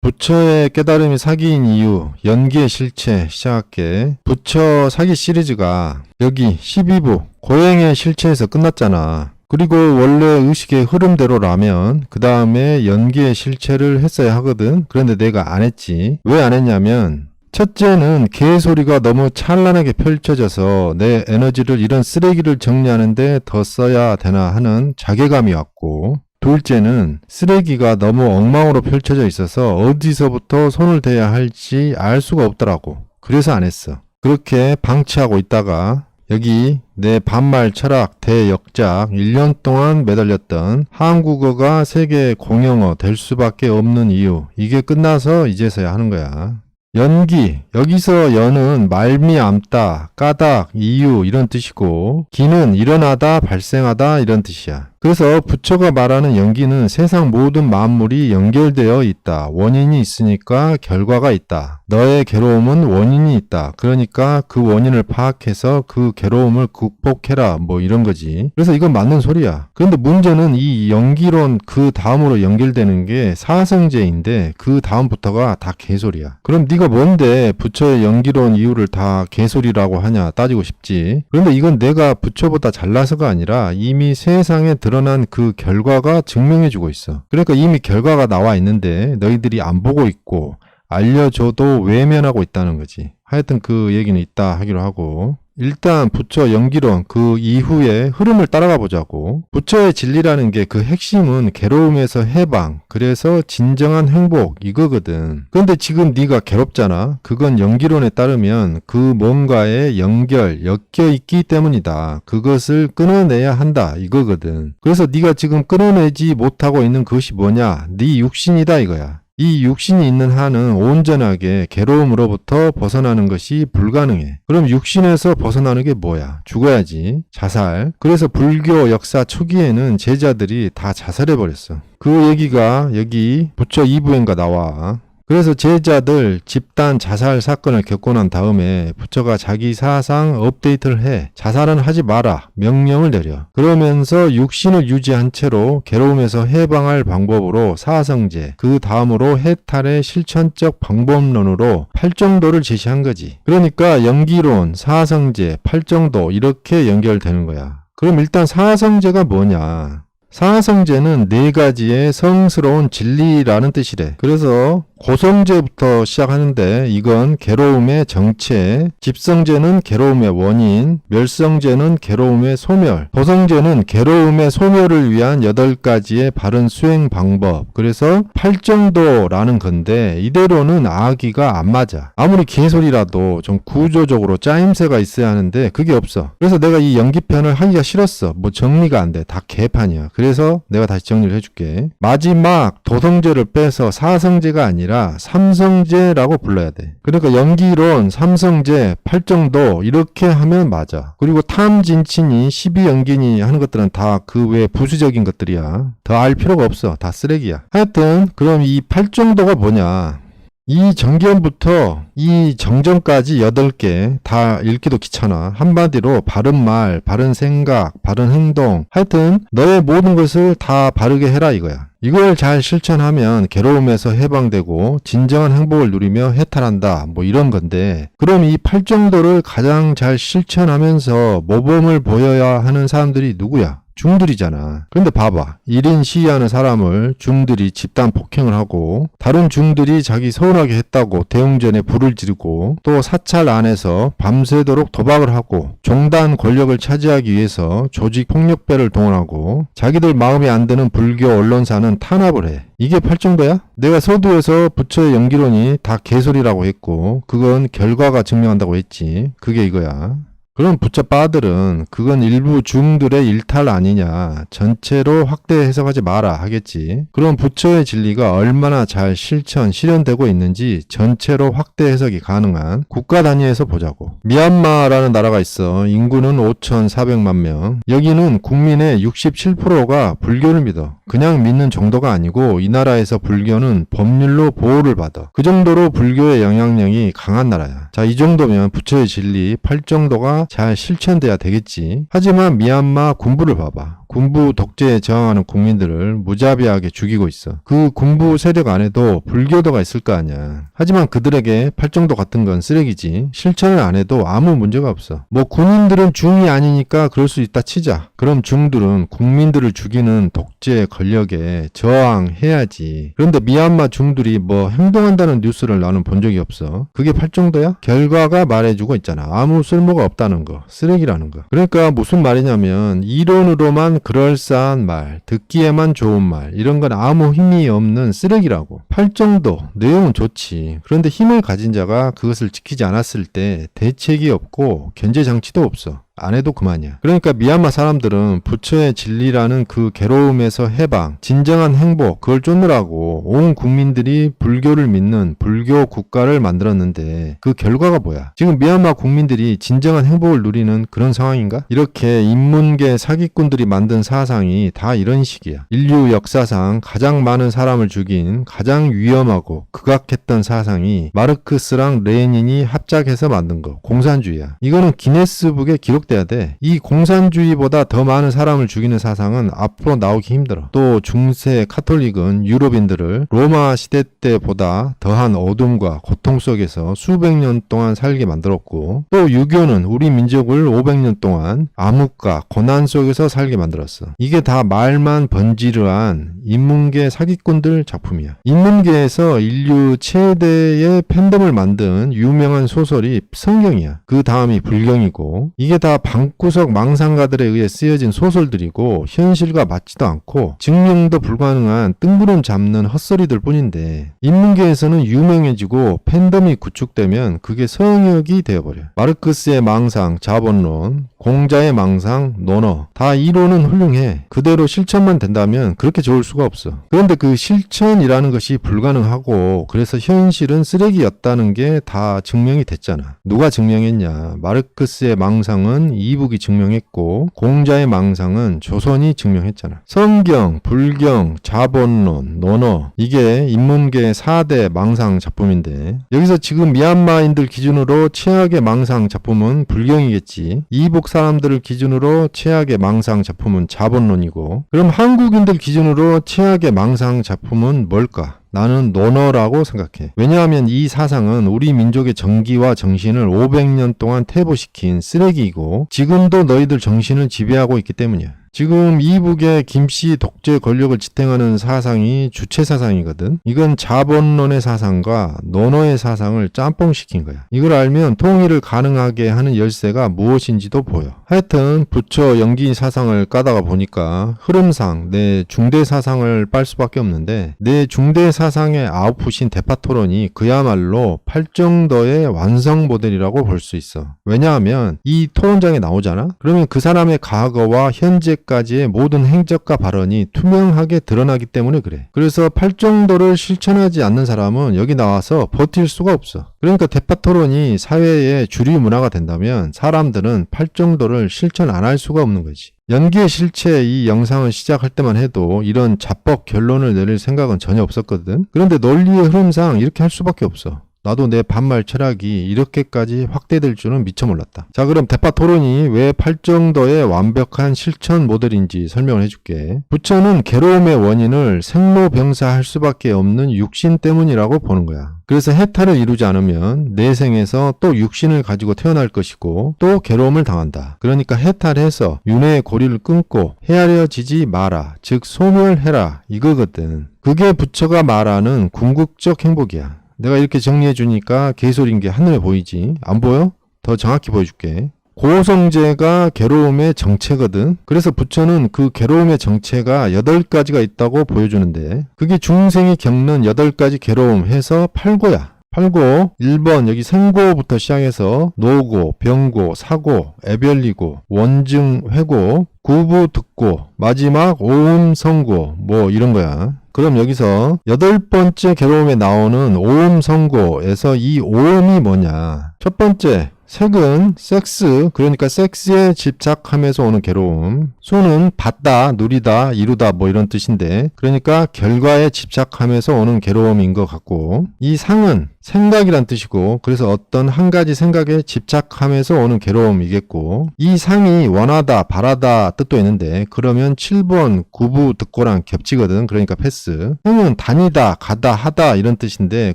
부처의 깨달음이 사기인 이유, 연기의 실체 시작할게. 부처 사기 시리즈가 여기 12부 고행의 실체에서 끝났잖아. 그리고 원래 의식의 흐름대로라면 그 다음에 연기의 실체를 했어야 하거든. 그런데 내가 안 했지. 왜 안 했냐면 첫째는 개소리가 너무 찬란하게 펼쳐져서 내 에너지를 이런 쓰레기를 정리하는데 더 써야 되나 하는 자괴감이 왔고, 둘째는 쓰레기가 너무 엉망으로 펼쳐져 있어서 어디서부터 손을 대야 할지 알 수가 없더라고. 그래서 안 했어. 그렇게 방치하고 있다가 여기 내 반말 철학 대역작 1년 동안 매달렸던 한국어가 세계 공용어 될 수밖에 없는 이유, 이게 끝나서 이제서야 하는 거야. 연기, 여기서 연은 말미암다, 까닭, 이유 이런 뜻이고, 기는 일어나다, 발생하다 이런 뜻이야. 그래서 부처가 말하는 연기는 세상 모든 만물이 연결되어 있다. 원인이 있으니까 결과가 있다. 너의 괴로움은 원인이 있다. 그러니까 그 원인을 파악해서 그 괴로움을 극복해라. 뭐 이런 거지. 그래서 이건 맞는 소리야. 그런데 문제는 이 연기론 그 다음으로 연결되는 게 사성제인데 그 다음부터가 다 개소리야. 그럼 네가 뭔데 부처의 연기론 이유를 다 개소리라고 하냐 따지고 싶지. 그런데 이건 내가 부처보다 잘나서가 아니라 이미 세상에 드러난 그 결과가 증명해주고 있어. 그러니까 이미 결과가 나와 있는데 너희들이 안 보고 있고 알려줘도 외면하고 있다는 거지. 하여튼 그 얘기는 이따 하기로 하고, 일단 부처 연기론 그 이후의 흐름을 따라가 보자고. 부처의 진리라는 게 그 핵심은 괴로움에서 해방, 그래서 진정한 행복 이거거든. 그런데 지금 네가 괴롭잖아. 그건 연기론에 따르면 그 뭔가에 연결, 엮여 있기 때문이다. 그것을 끊어내야 한다 이거거든. 그래서 네가 지금 끊어내지 못하고 있는 그것이 뭐냐? 네 육신이다 이거야. 이 육신이 있는 한은 온전하게 괴로움으로부터 벗어나는 것이 불가능해. 그럼 육신에서 벗어나는 게 뭐야? 죽어야지. 자살. 그래서 불교 역사 초기에는 제자들이 다 자살해버렸어. 그 얘기가 여기 부처 2부인가 나와. 그래서 제자들 집단 자살 사건을 겪고 난 다음에 부처가 자기 사상 업데이트를 해. 자살은 하지 마라. 명령을 내려. 그러면서 육신을 유지한 채로 괴로움에서 해방할 방법으로 사성제, 그 다음으로 해탈의 실천적 방법론으로 팔정도를 제시한 거지. 그러니까 연기론, 사성제, 팔정도 이렇게 연결되는 거야. 그럼 일단 사성제가 뭐냐? 사성제는 네 가지의 성스러운 진리라는 뜻이래. 그래서 고성제부터 시작하는데 이건 괴로움의 정체, 집성제는 괴로움의 원인, 멸성제는 괴로움의 소멸, 도성제는 괴로움의 소멸을 위한 8가지의 바른 수행 방법. 그래서 팔정도라는 건데 이대로는 아기가 안 맞아. 아무리 개소리라도 좀 구조적으로 짜임새가 있어야 하는데 그게 없어. 그래서 내가 이 연기편을 하기가 싫었어. 뭐 정리가 안 돼. 다 개판이야. 그래서 내가 다시 정리를 해줄게. 마지막 도성제를 빼서 사성제가 아니라 삼성제라고 불러야 돼. 그러니까 연기론, 삼성제, 팔정도 이렇게 하면 맞아. 그리고 탐진친이 12연기니 하는 것들은 다 그 외 부수적인 것들이야. 더 알 필요가 없어. 다 쓰레기야. 하여튼 그럼 이 팔정도가 뭐냐? 이 정견부터 이 정전까지 8개 다 읽기도 귀찮아. 한마디로 바른 말, 바른 생각, 바른 행동, 하여튼 너의 모든 것을 다 바르게 해라 이거야. 이걸 잘 실천하면 괴로움에서 해방되고 진정한 행복을 누리며 해탈한다. 뭐 이런 건데, 그럼 이 팔정도를 가장 잘 실천하면서 모범을 보여야 하는 사람들이 누구야? 중들이잖아. 근데 봐봐. 1인 시위하는 사람을 중들이 집단 폭행을 하고, 다른 중들이 자기 서운하게 했다고 대웅전에 불을 지르고, 또 사찰 안에서 밤새도록 도박을 하고, 종단 권력을 차지하기 위해서 조직 폭력배를 동원하고, 자기들 마음에 안 드는 불교 언론사는 탄압을 해. 이게 팔정도야? 내가 서두에서 부처의 연기론이 다 개소리라고 했고, 그건 결과가 증명한다고 했지. 그게 이거야. 그럼 부처 빠들은 그건 일부 중들의 일탈 아니냐, 전체로 확대 해석하지 마라 하겠지. 그럼 부처의 진리가 얼마나 잘 실현되고 있는지 전체로 확대 해석이 가능한 국가 단위에서 보자고. 미얀마라는 나라가 있어. 인구는 5,400만 명. 여기는 국민의 67%가 불교를 믿어. 그냥 믿는 정도가 아니고 이 나라에서 불교는 법률로 보호를 받아. 그 정도로 불교의 영향력이 강한 나라야. 자, 이 정도면 부처의 진리 팔정도가 잘 실천돼야 되겠지. 하지만 미얀마 군부를 봐봐. 군부 독재에 저항하는 국민들을 무자비하게 죽이고 있어. 그 군부 세력 안에도 불교도가 있을 거 아니야. 하지만 그들에게 팔정도 같은 건 쓰레기지. 실천을 안 해도 아무 문제가 없어. 뭐 군인들은 중이 아니니까 그럴 수 있다 치자. 그럼 중들은 국민들을 죽이는 독재 권력에 저항해야지. 그런데 미얀마 중들이 뭐 행동한다는 뉴스를 나는 본 적이 없어. 그게 팔정도야? 결과가 말해주고 있잖아. 아무 쓸모가 없다는 거. 쓰레기라는 거. 그러니까 무슨 말이냐면 이론으로만 그럴싸한 말, 듣기에만 좋은 말, 이런 건 아무 힘이 없는 쓰레기라고. 팔정도, 내용은 좋지. 그런데 힘을 가진 자가 그것을 지키지 않았을 때 대책이 없고 견제장치도 없어. 안 해도 그만이야. 그러니까 미얀마 사람들은 부처의 진리라는 그 괴로움에서 해방, 진정한 행복, 그걸 쫓느라고 온 국민들이 불교를 믿는 불교 국가를 만들었는데 그 결과가 뭐야? 지금 미얀마 국민들이 진정한 행복을 누리는 그런 상황인가? 이렇게 인문계 사기꾼들이 만든 사상이 다 이런 식이야. 인류 역사상 가장 많은 사람을 죽인 가장 위험하고 극악했던 사상이 마르크스랑 레닌이 합작해서 만든 거, 공산주의야. 이거는 기네스북에 기록 돼야 돼. 이 공산주의보다 더 많은 사람을 죽이는 사상은 앞으로 나오기 힘들어. 또 중세 카톨릭은 유럽인들을 로마 시대 때보다 더한 어둠과 고통 속에서 수백 년 동안 살게 만들었고, 또 유교는 우리 민족을 500년 동안 암흑과 고난 속에서 살게 만들었어. 이게 다 말만 번지르한 인문계 사기꾼들 작품이야. 인문계에서 인류 최대의 팬덤을 만든 유명한 소설이 성경이야. 그 다음이 불경이고, 이게 다 방구석 망상가들에 의해 쓰여진 소설들이고 현실과 맞지도 않고 증명도 불가능한 뜬구름 잡는 헛소리들 뿐인데, 인문계에서는 유명해지고 팬덤이 구축되면 그게 성역이 되어버려. 마르크스의 망상, 자본론, 공자의 망상, 논어, 다 이론은 훌륭해. 그대로 실천만 된다면 그렇게 좋을 수가 없어. 그런데 그 실천이라는 것이 불가능하고 그래서 현실은 쓰레기였다는 게 다 증명이 됐잖아. 누가 증명했냐? 마르크스의 망상은 이북이 증명했고 공자의 망상은 조선이 증명했잖아. 성경, 불경, 자본론, 논어, 이게 인문계의 4대 망상 작품인데, 여기서 지금 미얀마인들 기준으로 최악의 망상 작품은 불경이겠지. 이북 사람들을 기준으로 최악의 망상 작품은 자본론이고, 그럼 한국인들 기준으로 최악의 망상 작품은 뭘까? 나는 논어라고 생각해. 왜냐하면 이 사상은 우리 민족의 정기와 정신을 500년 동안 퇴보시킨 쓰레기이고 지금도 너희들 정신을 지배하고 있기 때문이야. 지금 이북의 김씨 독재 권력을 지탱하는 사상이 주체 사상이거든. 이건 자본론의 사상과 논어의 사상을 짬뽕시킨 거야. 이걸 알면 통일을 가능하게 하는 열쇠가 무엇인지도 보여. 하여튼 부처 영기 사상을 까다가 보니까 흐름상 내 중대 사상을 빨 수밖에 없는데, 내 중대 사상의 아웃풋인 대파토론이 그야말로 팔정도의 완성 모델이라고 볼 수 있어. 왜냐하면 이 토론장에 나오잖아? 그러면 그 사람의 과거와 현재까지의 모든 행적과 발언이 투명하게 드러나기 때문에 그래. 그래서 팔정도를 실천하지 않는 사람은 여기 나와서 버틸 수가 없어. 그러니까 대파토론이 사회의 주류 문화가 된다면 사람들은 팔정도를 실천 안 할 수가 없는 거지. 연기의 실체 이 영상을 시작할 때만 해도 이런 자뻑 결론을 내릴 생각은 전혀 없었거든. 그런데 논리의 흐름상 이렇게 할 수밖에 없어. 나도 내 반말 철학이 이렇게까지 확대될 줄은 미처 몰랐다. 자, 그럼 대파 토론이 왜 팔정도의 완벽한 실천 모델인지 설명을 해줄게. 부처는 괴로움의 원인을 생로병사할 수밖에 없는 육신 때문이라고 보는 거야. 그래서 해탈을 이루지 않으면 내생에서 또 육신을 가지고 태어날 것이고 또 괴로움을 당한다. 그러니까 해탈해서 윤회의 고리를 끊고 헤아려지지 마라. 즉 소멸해라. 이거거든. 그게 부처가 말하는 궁극적 행복이야. 내가 이렇게 정리해 주니까 개소리인 게 한눈에 보이지? 안 보여? 더 정확히 보여줄게. 고성제가 괴로움의 정체거든. 그래서 부처는 그 괴로움의 정체가 8가지가 있다고 보여주는데, 그게 중생이 겪는 8가지 괴로움 해서 8고야. 8고 1번 여기 생고부터 시작해서 노고, 병고, 사고, 애별리고, 원증, 회고, 구부, 듣고, 마지막 오음, 성고, 뭐 이런 거야. 그럼 여기서 8번째 괴로움에 나오는 오음, 성고에서 이 오음이 뭐냐? 첫 번째 색은 섹스, 그러니까 섹스에 집착하면서 오는 괴로움. 수는 받다, 누리다, 이루다 뭐 이런 뜻인데 그러니까 결과에 집착하면서 오는 괴로움인 것 같고, 이 상은 생각이란 뜻이고 그래서 어떤 한 가지 생각에 집착하면서 오는 괴로움이겠고, 이 상이 원하다, 바라다 뜻도 있는데 그러면 7번 구부 듣고랑 겹치거든. 그러니까 패스. 행은 다니다, 가다, 하다 이런 뜻인데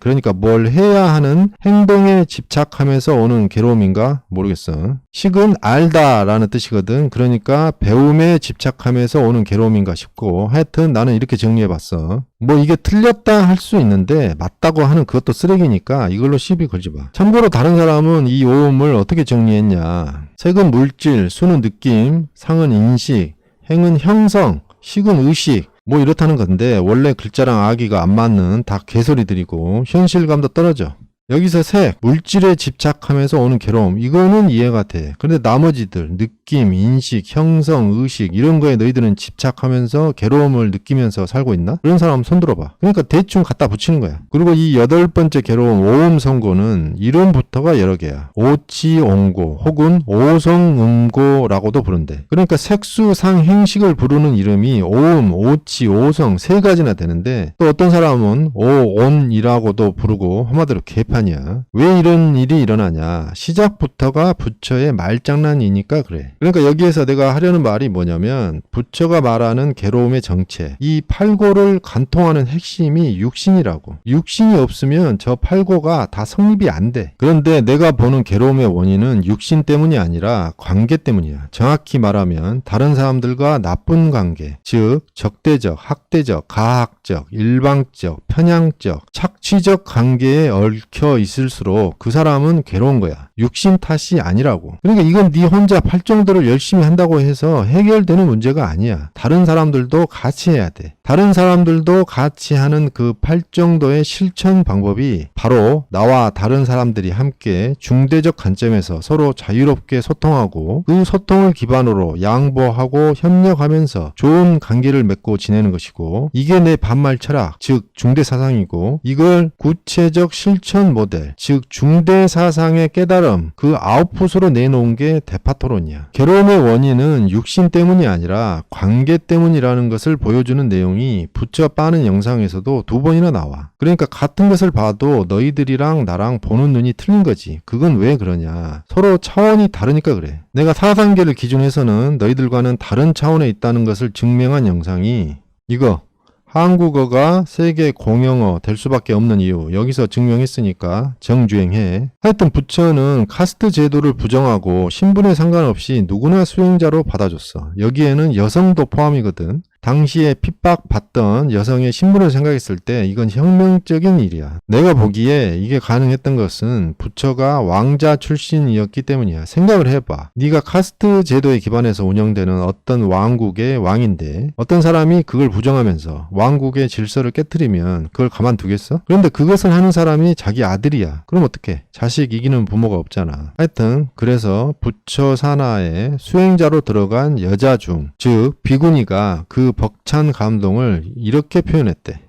그러니까 뭘 해야 하는 행동에 집착하면서 오는 괴로움인가 모르겠어. 식은 알다 라는 뜻이거든. 그러니까 배움에 집착하면서 오는 괴로움인가 싶고, 하여튼 나는 이렇게 정리해봤어. 뭐 이게 틀렸다 할 수 있는데 맞다고 하는 그것도 쓰레기니까 이걸로 시비 걸지 마. 참고로 다른 사람은 이 오음을 어떻게 정리했냐. 색은 물질, 수는 느낌, 상은 인식, 행은 형성, 식은 의식 뭐 이렇다는 건데 원래 글자랑 아기가 안 맞는 다 개소리들이고 현실감도 떨어져. 여기서 색, 물질에 집착하면서 오는 괴로움, 이거는 이해가 돼. 그런데 나머지들, 느낌, 인식, 형성, 의식 이런 거에 너희들은 집착하면서 괴로움을 느끼면서 살고 있나? 그런 사람 손 들어봐. 그러니까 대충 갖다 붙이는 거야. 그리고 이 8번째 괴로움, 오음 선고는 이름부터가 여러 개야. 오치옹고 혹은 오성음고라고도 부른대. 그러니까 색수, 상, 행식을 부르는 이름이 오음, 오치, 오성 세 가지나 되는데 또 어떤 사람은 오온이라고도 부르고 한마디로 개판 이야. 왜 이런 일이 일어나냐. 시작부터가 부처의 말장난이니까 그래. 그러니까 여기에서 내가 하려는 말이 뭐냐면 부처가 말하는 괴로움의 정체, 이 팔고를 관통하는 핵심이 육신이라고. 육신이 없으면 저 팔고가 다 성립이 안 돼. 그런데 내가 보는 괴로움의 원인은 육신 때문이 아니라 관계 때문이야. 정확히 말하면 다른 사람들과 나쁜 관계, 즉 적대적, 학대적, 가학적, 일방적, 편향적, 착취적 관계에 얽혀 있을수록 그 사람은 괴로운 거야. 육신 탓이 아니라고. 그러니까 이건 네 혼자 팔정도를 열심히 한다고 해서 해결되는 문제가 아니야. 다른 사람들도 같이 해야 돼. 다른 사람들도 같이 하는 그 팔정도의 실천 방법이 바로 나와 다른 사람들이 함께 중대적 관점에서 서로 자유롭게 소통하고 그 소통을 기반으로 양보하고 협력하면서 좋은 관계를 맺고 지내는 것이고, 이게 내 반말 철학, 즉 중대사상이고, 이걸 구체적 실천 모델, 즉 중대사상의 깨달음, 그 아웃풋으로 내놓은 게 대파토론이야. 괴로움의 원인은 육신 때문이 아니라 관계 때문이라는 것을 보여주는 내용이 부처 빠는 영상에서도 2번이나 나와. 그러니까 같은 것을 봐도 너희들이랑 나랑 보는 눈이 틀린 거지. 그건 왜 그러냐. 서로 차원이 다르니까 그래. 내가 4단계를 기준해서는 너희들과는 다른 차원에 있다는 것을 증명한 영상이 이거, 한국어가 세계 공용어 될 수밖에 없는 이유, 여기서 증명했으니까 정주행해. 하여튼 부처는 카스트 제도를 부정하고 신분에 상관없이 누구나 수행자로 받아줬어. 여기에는 여성도 포함이거든. 당시에 핍박받던 여성의 신분을 생각했을 때 이건 혁명적인 일이야. 내가 보기에 이게 가능했던 것은 부처가 왕자 출신이었기 때문이야. 생각을 해봐. 네가 카스트 제도에 기반해서 운영되는 어떤 왕국의 왕인데 어떤 사람이 그걸 부정하면서 왕국의 질서를 깨트리면 그걸 가만두겠어? 그런데 그것을 하는 사람이 자기 아들이야. 그럼 어떡해? 자식 이기는 부모가 없잖아. 하여튼 그래서 부처 산하에 수행자로 들어간 여자 중, 즉 비구니가 그 벅찬 감동을 이렇게 표현했대.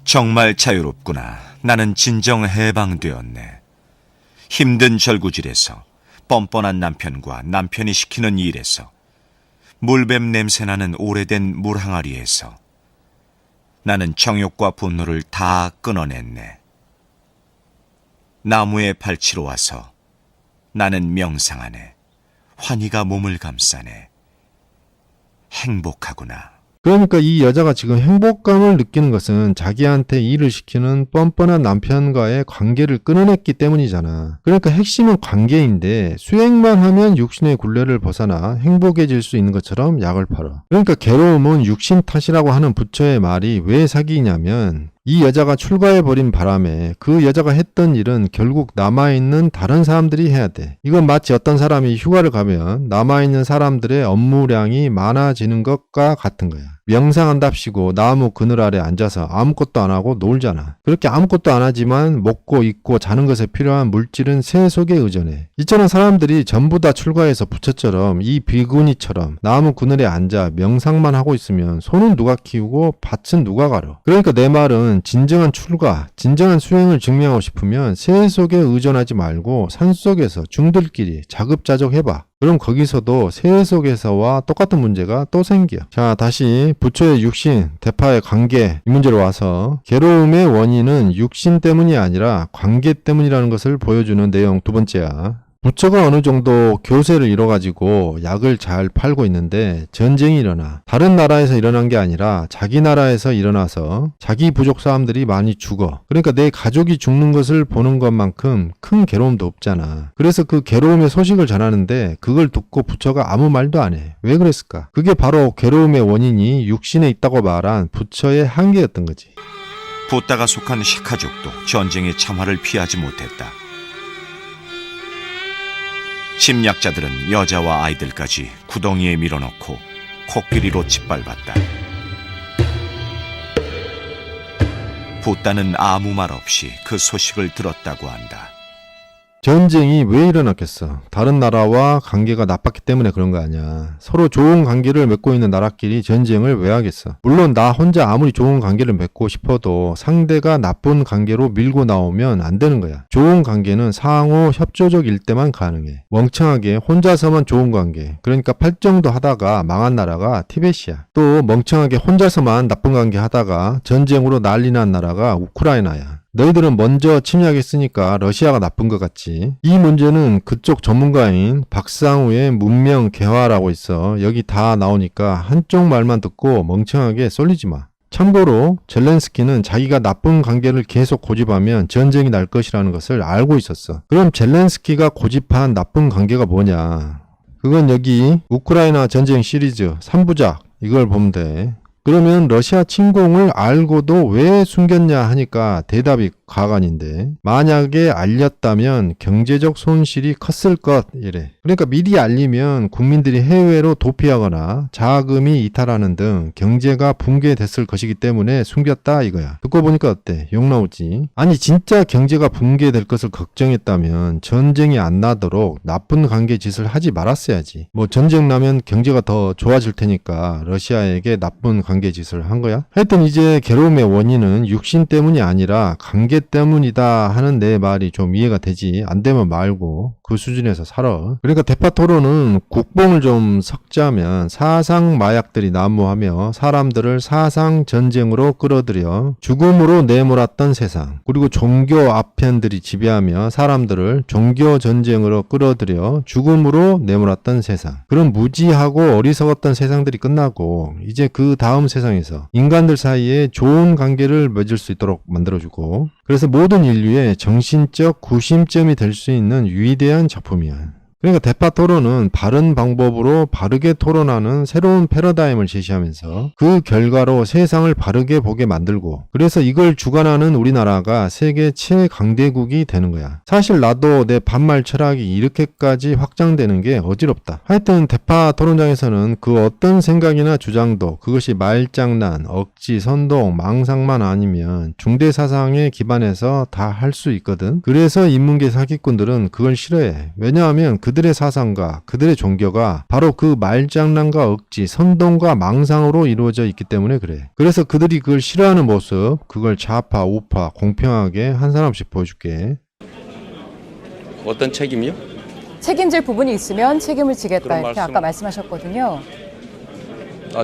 정말 자유롭구나. 나는 진정 해방되었네. 힘든 절구질에서, 뻔뻔한 남편과 남편이 시키는 일에서, 물뱀 냄새나는 오래된 물항아리에서 나는 정욕과 분노를 다 끊어냈네. 나무의 발치로 와서 나는 명상하네. 환희가 몸을 감싸네. 행복하구나. 그러니까 이 여자가 지금 행복감을 느끼는 것은 자기한테 일을 시키는 뻔뻔한 남편과의 관계를 끊어냈기 때문이잖아. 그러니까 핵심은 관계인데 수행만 하면 육신의 굴레를 벗어나 행복해질 수 있는 것처럼 약을 팔아. 그러니까 괴로움은 육신 탓이라고 하는 부처의 말이 왜 사기냐면 이 여자가 출가해버린 바람에 그 여자가 했던 일은 결국 남아있는 다른 사람들이 해야 돼. 이건 마치 어떤 사람이 휴가를 가면 남아있는 사람들의 업무량이 많아지는 것과 같은 거야. 명상한답시고 나무 그늘 아래 앉아서 아무것도 안 하고 놀잖아. 그렇게 아무것도 안 하지만 먹고 입고 자는 것에 필요한 물질은 새 속에 의존해. 이처럼 사람들이 전부 다 출가해서 부처처럼 이 비구니처럼 나무 그늘에 앉아 명상만 하고 있으면 소는 누가 키우고 밭은 누가 가려. 그러니까 내 말은 진정한 출가, 진정한 수행을 증명하고 싶으면 새 속에 의존하지 말고 산속에서 중들끼리 자급자족 해봐. 그럼 거기서도 새 속에서와 똑같은 문제가 또 생겨. 자, 다시 부처의 육신, 대파의 관계 이 문제로 와서 괴로움의 원인은 육신 때문이 아니라 관계 때문이라는 것을 보여주는 내용 두 번째야. 부처가 어느 정도 교세를 이뤄가지고 약을 잘 팔고 있는데 전쟁이 일어나. 다른 나라에서 일어난 게 아니라 자기 나라에서 일어나서 자기 부족 사람들이 많이 죽어. 그러니까 내 가족이 죽는 것을 보는 것만큼 큰 괴로움도 없잖아. 그래서 그 괴로움의 소식을 전하는데 그걸 듣고 부처가 아무 말도 안 해. 왜 그랬을까? 그게 바로 괴로움의 원인이 육신에 있다고 말한 부처의 한계였던 거지. 붓다가 속한 시카족도 전쟁의 참화를 피하지 못했다. 심약자들은 여자와 아이들까지 구덩이에 밀어넣고 코끼리로 짓밟았다. 붓다는 아무 말 없이 그 소식을 들었다고 한다. 전쟁이 왜 일어났겠어? 다른 나라와 관계가 나빴기 때문에 그런 거 아니야. 서로 좋은 관계를 맺고 있는 나라끼리 전쟁을 왜 하겠어? 물론 나 혼자 아무리 좋은 관계를 맺고 싶어도 상대가 나쁜 관계로 밀고 나오면 안 되는 거야. 좋은 관계는 상호 협조적일 때만 가능해. 멍청하게 혼자서만 좋은 관계, 그러니까 팔정도 하다가 망한 나라가 티벳이야. 또 멍청하게 혼자서만 나쁜 관계 하다가 전쟁으로 난리 난 나라가 우크라이나야. 너희들은 먼저 침략했으니까 러시아가 나쁜 것 같지. 이 문제는 그쪽 전문가인 박상우의 문명 개화라고 있어. 여기 다 나오니까 한쪽 말만 듣고 멍청하게 쏠리지 마. 참고로 젤렌스키는 자기가 나쁜 관계를 계속 고집하면 전쟁이 날 것이라는 것을 알고 있었어. 그럼 젤렌스키가 고집한 나쁜 관계가 뭐냐? 그건 여기 우크라이나 전쟁 시리즈 3부작 이걸 보면 돼. 그러면 러시아 침공을 알고도 왜 숨겼냐 하니까 대답이 가관인데, 만약에 알렸다면 경제적 손실이 컸을 것 이래. 그러니까 미리 알리면 국민들이 해외로 도피하거나 자금이 이탈하는 등 경제가 붕괴됐을 것이기 때문에 숨겼다 이거야. 듣고 보니까 어때? 욕 나오지? 아니 진짜 경제가 붕괴될 것을 걱정했다면 전쟁이 안 나도록 나쁜 관계 짓을 하지 말았어야지. 뭐 전쟁 나면 경제가 더 좋아질 테니까 러시아에게 나쁜 관계 짓을 한 거야? 하여튼 이제 괴로움의 원인은 육신 때문이 아니라 관계 때문이다 하는 내 말이 좀 이해가 되지. 안 되면 말고 그 수준에서 살아. 그러니까 대파 토론은 국뽕을 좀 섞자면 사상 마약들이 난무하며 사람들을 사상 전쟁으로 끌어들여 죽음으로 내몰았던 세상, 그리고 종교 아편들이 지배하며 사람들을 종교 전쟁으로 끌어들여 죽음으로 내몰았던 세상, 그런 무지하고 어리석었던 세상들이 끝나고 이제 그 다음 세상에서 인간들 사이에 좋은 관계를 맺을 수 있도록 만들어주고, 그래서 모든 인류의 정신적 구심점이 될 수 있는 위대한 작품이야. 그러니까 대파 토론은 바른 방법으로 바르게 토론하는 새로운 패러다임을 제시하면서 그 결과로 세상을 바르게 보게 만들고, 그래서 이걸 주관하는 우리나라가 세계 최강대국이 되는 거야. 사실 나도 내 반말 철학이 이렇게까지 확장되는 게 어지럽다. 하여튼 대파 토론장에서는 그 어떤 생각이나 주장도 그것이 말장난, 억지, 선동, 망상만 아니면 중대 사상에 기반해서 다 할 수 있거든. 그래서 인문계 사기꾼들은 그걸 싫어해. 왜냐하면 그들의 사상과 그들의 종교가 바로 그 말장난과 억지, 선동과 망상으로 이루어져 있기 때문에 그래. 그래서 그들이 그걸 싫어하는 모습, 그걸 좌파, 우파 공평하게 한 사람씩 보여줄게. 어떤 책임이요? 책임질 부분이 있으면 책임을 지겠다 그런 이렇게 말씀- 아까 말씀하셨거든요.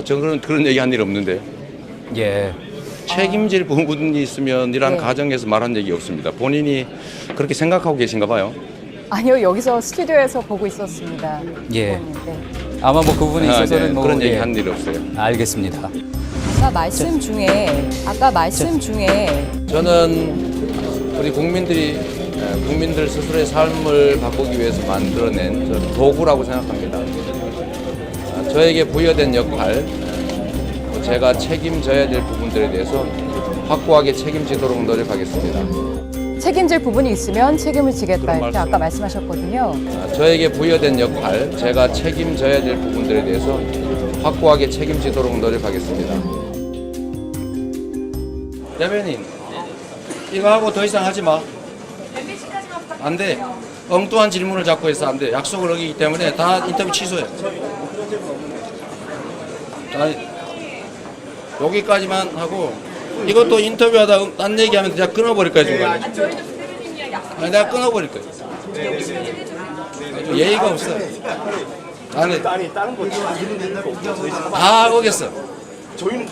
저는 그런 얘기 한 일 없는데. 예. 책임질 부분이 있으면 이란 네. 가정에서 말한 얘기 없습니다. 본인이 그렇게 생각하고 계신가 봐요. 아니요, 여기서 스튜디오에서 보고 있었습니다. 예. 네. 아마 뭐 그 부분에 있어서는 네, 뭐 그런 얘기 예. 한 일 없어요. 알겠습니다. 아까 말씀 중에 저는 우리 국민들 스스로의 삶을 바꾸기 위해서 만들어낸 저는 도구라고 생각합니다. 저에게 부여된 역할, 제가 책임져야 될 부분들에 대해서 확고하게 책임지도록 노력하겠습니다. 책임질 부분이 있으면 책임을 지겠다 그런 이렇게 말씀- 아까 말씀하셨거든요. 저에게 부여된 역할, 제가 책임져야 될 부분들에 대해서 확고하게 책임지도록 노력하겠습니다. 대변인, 이거 하고 더 이상 하지 마. 안 돼. 엉뚱한 질문을 자꾸 해서 안 돼. 약속을 어기기 때문에 다 인터뷰 취소해. 여기까지만 하고, 이것도 인터뷰하다 딴 얘기하면 내가 끊어버릴 거야, 중간에. 아니, 내가 끊어버릴 거야. 예의가 없어. 나는 다 오겠어.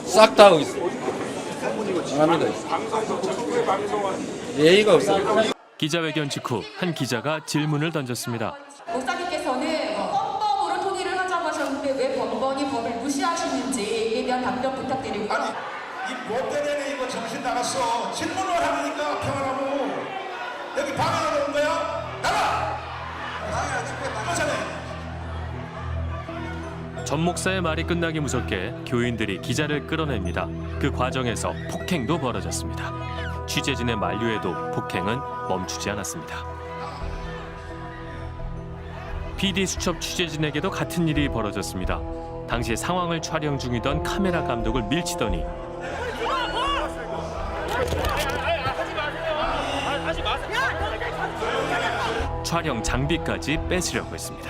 싹 다 오겠어. 안 합니다. 예의가 없어. 기자회견 직후 한 기자가 질문을 던졌습니다. 목사님께서는 헌법으로 통일을 하자고 하셨는데 왜 번번이 법을 무시하시는지에 대한 답변 부탁드리고요. 아니, 이 못되네 이거 정신 나갔어. 질문을 하니까 평안하고 여기 방해하러 온 거야? 나가! 나가야지. 쫓아내. 전 목사의 말이 끝나기 무섭게 교인들이 기자를 끌어냅니다. 그 과정에서 폭행도 벌어졌습니다. 취재진의 만류에도 폭행은 멈추지 않았습니다. PD 수첩 취재진에게도 같은 일이 벌어졌습니다. 당시 상황을 촬영 중이던 카메라 감독을 밀치더니 촬영 장비까지 뺏으려고 했습니다.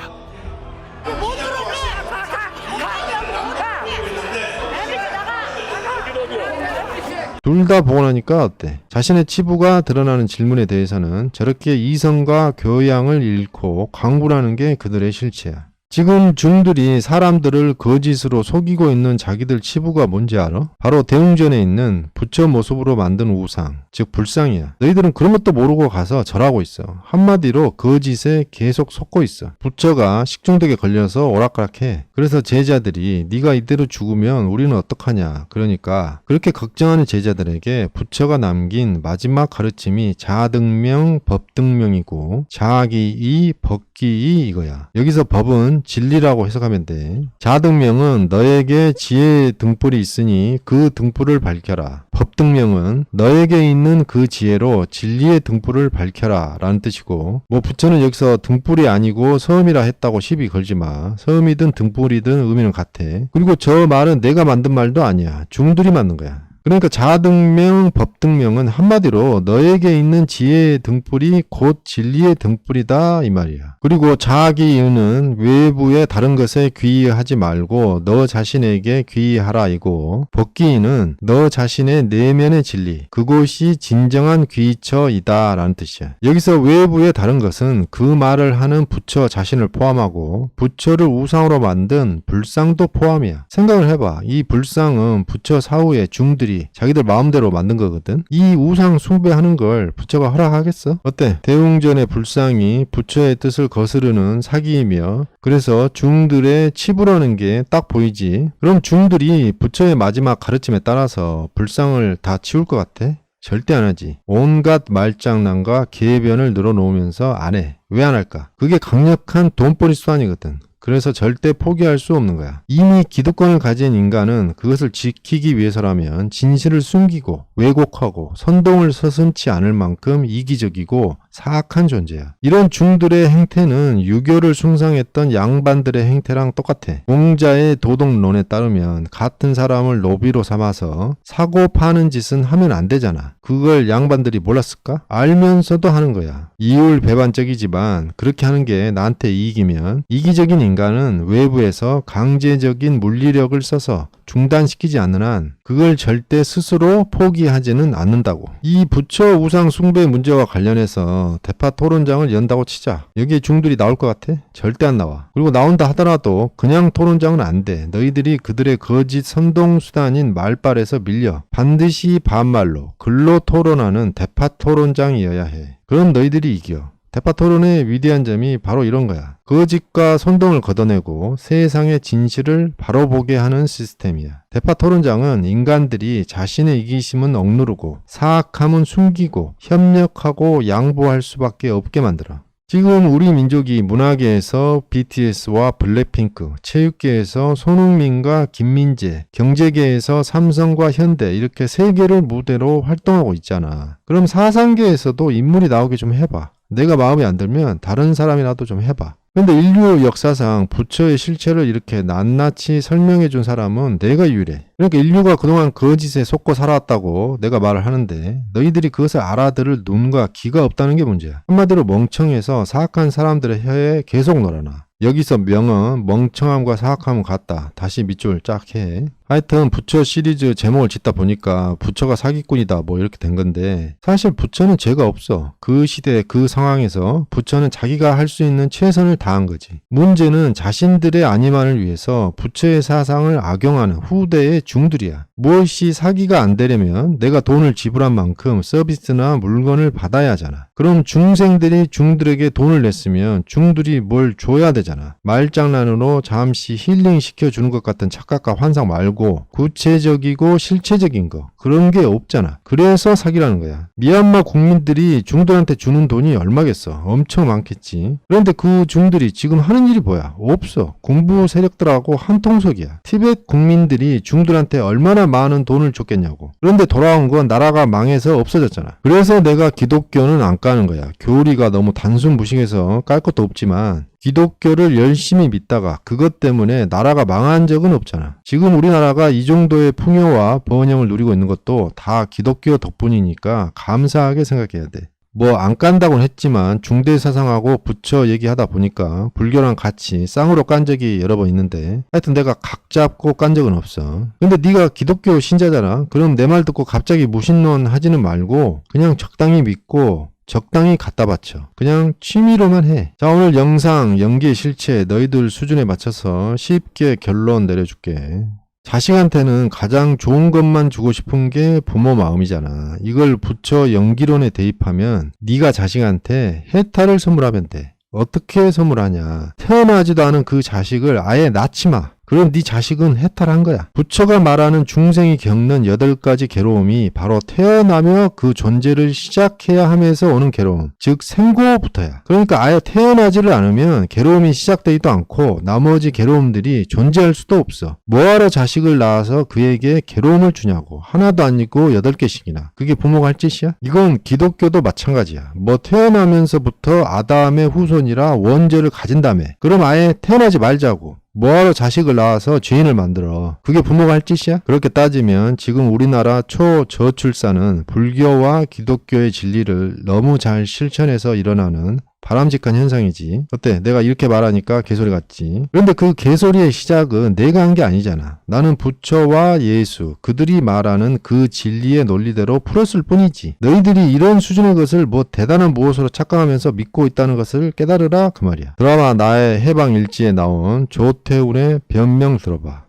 둘 다 보고 나니까 어때? 자신의 치부가 드러나는 질문에 대해서는 저렇게 이성과 교양을 잃고 강구라는 게 그들의 실체야. 지금 중들이 사람들을 거짓으로 속이고 있는 자기들 치부가 뭔지 알아? 바로 대웅전에 있는 부처 모습으로 만든 우상, 즉 불상이야. 너희들은 그런 것도 모르고 가서 절하고 있어. 한마디로 거짓에 계속 속고 있어. 부처가 식중독에 걸려서 오락가락해. 그래서 제자들이 네가 이대로 죽으면 우리는 어떡하냐. 그러니까 그렇게 걱정하는 제자들에게 부처가 남긴 마지막 가르침이 자등명, 법등명이고 자기이, 법기이 이거야. 여기서 법은 진리라고 해석하면 돼. 자등명은 너에게 지혜의 등불이 있으니 그 등불을 밝혀라. 법등명은 너에게 있는 그 지혜로 진리의 등불을 밝혀라 라는 뜻이고, 뭐 부처는 여기서 등불이 아니고 섬이라 했다고 시비 걸지 마. 섬이든 등불이든 의미는 같아. 그리고 저 말은 내가 만든 말도 아니야. 중들이 만든 거야. 그러니까 자등명, 법등명은 한마디로 너에게 있는 지혜의 등불이 곧 진리의 등불이다 이 말이야. 그리고 자기의는 외부의 다른 것에 귀의하지 말고 너 자신에게 귀의하라 이고, 법기의는 너 자신의 내면의 진리, 그곳이 진정한 귀처이다 라는 뜻이야. 여기서 외부의 다른 것은 그 말을 하는 부처 자신을 포함하고 부처를 우상으로 만든 불상도 포함이야. 생각을 해봐. 이 불상은 부처 사후에 중들이 자기들 마음대로 만든 거거든. 이 우상 숭배하는 걸 부처가 허락하겠어? 어때? 대웅전의 불상이 부처의 뜻을 거스르는 사기이며, 그래서 중들의 치부라는 게 딱 보이지. 그럼 중들이 부처의 마지막 가르침에 따라서 불상을 다 치울 것 같아? 절대 안 하지. 온갖 말장난과 계변을 늘어놓으면서 안 해. 왜 안 할까? 그게 강력한 돈벌이 수단이거든. 그래서 절대 포기할 수 없는 거야. 이미 기득권을 가진 인간은 그것을 지키기 위해서라면 진실을 숨기고 왜곡하고 선동을 서슴지 않을 만큼 이기적이고 사악한 존재야. 이런 중들의 행태는 유교를 숭상했던 양반들의 행태랑 똑같아. 공자의 도덕론에 따르면 같은 사람을 노비로 삼아서 사고 파는 짓은 하면 안 되잖아. 그걸 양반들이 몰랐을까? 알면서도 하는 거야. 이율배반적이지만 그렇게 하는 게 나한테 이익이면 이기적인 인간은 외부에서 강제적인 물리력을 써서 중단시키지 않는 한 그걸 절대 스스로 포기하지는 않는다고. 이 부처 우상 숭배 문제와 관련해서 대파 토론장을 연다고 치자. 여기에 중들이 나올 것 같아? 절대 안 나와. 그리고 나온다 하더라도 그냥 토론장은 안 돼. 너희들이 그들의 거짓 선동수단인 말빨에서 밀려 반드시 반말로 글로 토론하는 대파 토론장이어야 해. 그럼 너희들이 이겨. 대파토론의 위대한 점이 바로 이런 거야. 거짓과 선동을 걷어내고 세상의 진실을 바로 보게 하는 시스템이야. 대파토론장은 인간들이 자신의 이기심은 억누르고 사악함은 숨기고 협력하고 양보할 수밖에 없게 만들어. 지금 우리 민족이 문화계에서 BTS와 블랙핑크, 체육계에서 손흥민과 김민재, 경제계에서 삼성과 현대 이렇게 세 개를 무대로 활동하고 있잖아. 그럼 사상계에서도 인물이 나오게 좀 해봐. 내가 마음에 안 들면 다른 사람이라도 좀 해봐. 근데 인류 역사상 부처의 실체를 이렇게 낱낱이 설명해 준 사람은 내가 유일해. 그러니까 인류가 그동안 거짓에 속고 살아왔다고 내가 말을 하는데 너희들이 그것을 알아들을 눈과 귀가 없다는 게 문제야. 한마디로 멍청해서 사악한 사람들의 혀에 계속 놀아나. 여기서 명은 멍청함과 사악함은 같다. 다시 밑줄 쫙 해. 하여튼 부처 시리즈 제목을 짓다 보니까 부처가 사기꾼이다 뭐 이렇게 된 건데 사실 부처는 죄가 없어. 그 시대 그 상황에서 부처는 자기가 할 수 있는 최선을 다한 거지. 문제는 자신들의 안위만을 위해서 부처의 사상을 악용하는 후대의 중들이야. 무엇이 사기가 안 되려면 내가 돈을 지불한 만큼 서비스나 물건을 받아야 하잖아. 그럼 중생들이 중들에게 돈을 냈으면 중들이 뭘 줘야 되잖아. 말장난으로 잠시 힐링 시켜주는 것 같은 착각과 환상 말고 구체적이고 실체적인 거 그런 게 없잖아. 그래서 사기라는 거야. 미얀마 국민들이 중들한테 주는 돈이 얼마겠어? 엄청 많겠지. 그런데 그 중들이 지금 하는 일이 뭐야? 없어. 공부 세력들하고 한통속이야. 티벳 국민들이 중들한테 얼마나 많은 돈을 줬겠냐고. 그런데 돌아온 건 나라가 망해서 없어졌잖아. 그래서 내가 기독교는 안 까는 거야. 교리가 너무 단순 무식해서 깔 것도 없지만 기독교를 열심히 믿다가 그것 때문에 나라가 망한 적은 없잖아. 지금 우리나라가 이 정도의 풍요와 번영을 누리고 있는 것도 다 기독교 덕분이니까 감사하게 생각해야 돼. 뭐 안 깐다고는 했지만 중대사상하고 부처 얘기하다 보니까 불교랑 같이 쌍으로 깐 적이 여러 번 있는데 하여튼 내가 각 잡고 깐 적은 없어. 근데 네가 기독교 신자잖아. 그럼 내 말 듣고 갑자기 무신론 하지는 말고 그냥 적당히 믿고 적당히 갖다 바쳐. 그냥 취미로만 해. 자, 오늘 영상 연기의 실체 너희들 수준에 맞춰서 쉽게 결론 내려줄게. 자식한테는 가장 좋은 것만 주고 싶은 게 부모 마음이잖아. 이걸 부처 연기론에 대입하면 네가 자식한테 해탈을 선물하면 돼. 어떻게 선물하냐. 태어나지도 않은 그 자식을 아예 낳지 마. 그럼 네 자식은 해탈한 거야. 부처가 말하는 중생이 겪는 8가지 괴로움이 바로 태어나며 그 존재를 시작해야 하면서 오는 괴로움. 즉 생고부터야. 그러니까 아예 태어나지를 않으면 괴로움이 시작되지도 않고 나머지 괴로움들이 존재할 수도 없어. 뭐하러 자식을 낳아서 그에게 괴로움을 주냐고. 하나도 아니고 8개씩이나. 그게 부모가 할 짓이야? 이건 기독교도 마찬가지야. 뭐 태어나면서부터 아담의 후손이라 원죄를 가진다며. 그럼 아예 태어나지 말자고. 뭐하러 자식을 낳아서 죄인을 만들어. 그게 부모가 할 짓이야? 그렇게 따지면 지금 우리나라 초저출산은 불교와 기독교의 진리를 너무 잘 실천해서 일어나는 바람직한 현상이지. 어때? 내가 이렇게 말하니까 개소리 같지? 그런데 그 개소리의 시작은 내가 한 게 아니잖아. 나는 부처와 예수, 그들이 말하는 그 진리의 논리대로 풀었을 뿐이지. 너희들이 이런 수준의 것을 뭐 대단한 무엇으로 착각하면서 믿고 있다는 것을 깨달으라 그 말이야. 드라마 나의 해방일지에 나온 조태훈의 변명 들어봐.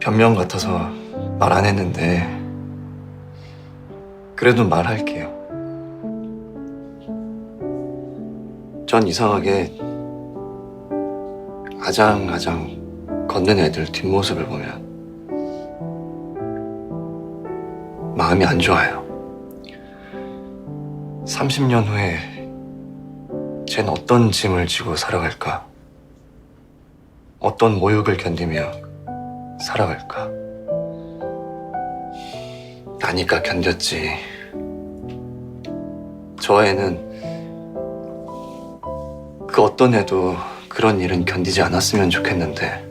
변명 같아서 말 안 했는데 그래도 말할게요. 전 이상하게 아장아장 걷는 애들 뒷모습을 보면 마음이 안 좋아요. 30년 후에 쟨 어떤 짐을 지고 살아갈까? 어떤 모욕을 견디며 살아갈까? 나니까 견뎠지. 저 애는 그 어떤 애도 그런 일은 견디지 않았으면 좋겠는데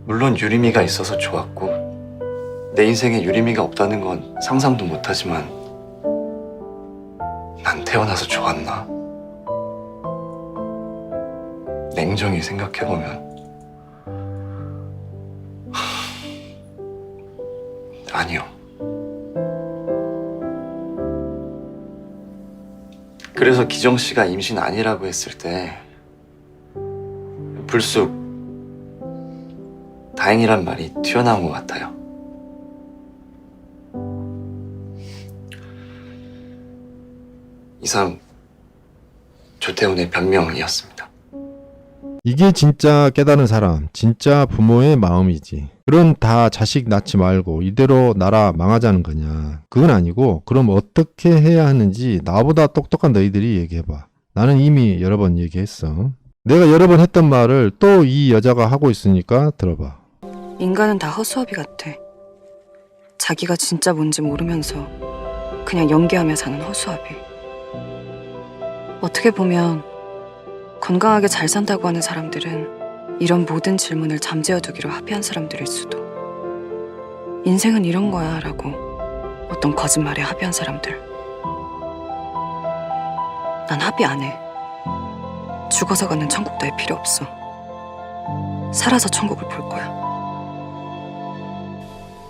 물론 유리미가 있어서 좋았고 내 인생에 유리미가 없다는 건 상상도 못하지만 난 태어나서 좋았나? 냉정히 생각해보면 아니요. 그래서 기정 씨가 임신 아니라고 했을 때 불쑥 다행이란 말이 튀어나온 것 같아요. 이상 조태훈의 변명이었습니다. 이게 진짜 깨달은 사람, 진짜 부모의 마음이지. 그럼 다 자식 낳지 말고 이대로 나라 망하자는 거냐. 그건 아니고 그럼 어떻게 해야 하는지 나보다 똑똑한 너희들이 얘기해봐. 나는 이미 여러 번 얘기했어. 내가 여러 번 했던 말을 또 이 여자가 하고 있으니까 들어봐. 인간은 다 허수아비 같아. 자기가 진짜 뭔지 모르면서 그냥 연기하며 사는 허수아비. 어떻게 보면 건강하게 잘 산다고 하는 사람들은 이런 모든 질문을 잠재워두기로 합의한 사람들일 수도. 인생은 이런 거야 라고 어떤 거짓말에 합의한 사람들. 난 합의 안 해. 죽어서 가는 천국 따위 필요 없어. 살아서 천국을 볼 거야.